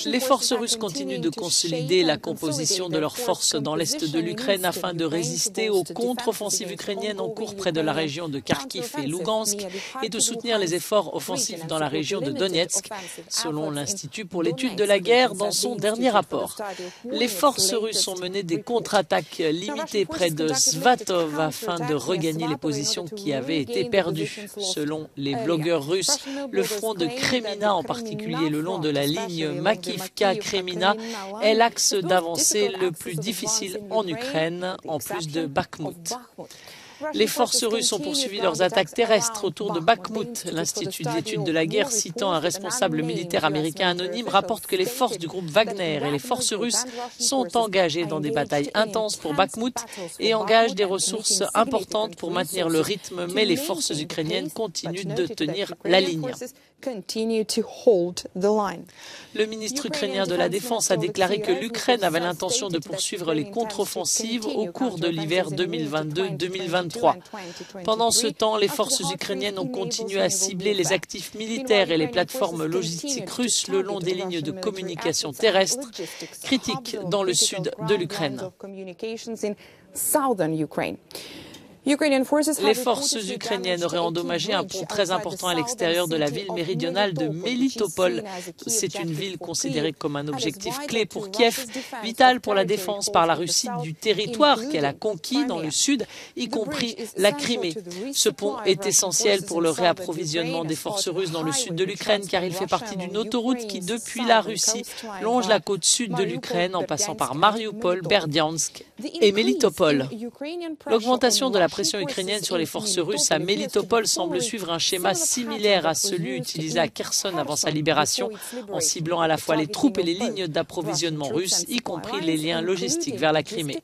Les forces russes continuent de consolider la composition de leurs forces dans l'est de l'Ukraine afin de résister aux contre-offensives ukrainiennes en cours près de la région de Kharkiv et Lugansk et de soutenir les efforts offensifs dans la région de Donetsk, selon l'Institut pour l'étude de la guerre dans son dernier rapport. Les forces russes ont mené des contre-attaques limitées près de Svatov afin de regagner les positions qui avaient été perdues. Selon les blogueurs russes, le front de Kremina, en particulier le long de la ligne Makivka-Kremina, est l'axe d'avancée le plus difficile en Ukraine, en plus de Bakhmout. Les forces russes ont poursuivi leurs attaques terrestres autour de Bakhmout. L'Institut d'études de la guerre, citant un responsable militaire américain anonyme, rapporte que les forces du groupe Wagner et les forces russes sont engagées dans des batailles intenses pour Bakhmout et engagent des ressources importantes pour maintenir le rythme, mais les forces ukrainiennes continuent de tenir la ligne. Le ministre ukrainien de la Défense a déclaré que l'Ukraine avait l'intention de poursuivre les contre-offensives au cours de l'hiver 2022-2023. Pendant ce temps, les forces ukrainiennes ont continué à cibler les actifs militaires et les plateformes logistiques russes le long des lignes de communication terrestres critiques dans le sud de l'Ukraine. Les forces ukrainiennes auraient endommagé un pont très important à l'extérieur de la ville méridionale de Melitopol. C'est une ville considérée comme un objectif clé pour Kiev, vitale pour la défense par la Russie du territoire qu'elle a conquis dans le sud, y compris la Crimée. Ce pont est essentiel pour le réapprovisionnement des forces russes dans le sud de l'Ukraine car il fait partie d'une autoroute qui, depuis la Russie, longe la côte sud de l'Ukraine en passant par Mariupol, Berdiansk et Melitopol. L'augmentation de la pression ukrainienne sur les forces russes à Melitopol semble suivre un schéma similaire à celui utilisé à Kherson avant sa libération, en ciblant à la fois les troupes et les lignes d'approvisionnement russes, y compris les liens logistiques vers la Crimée.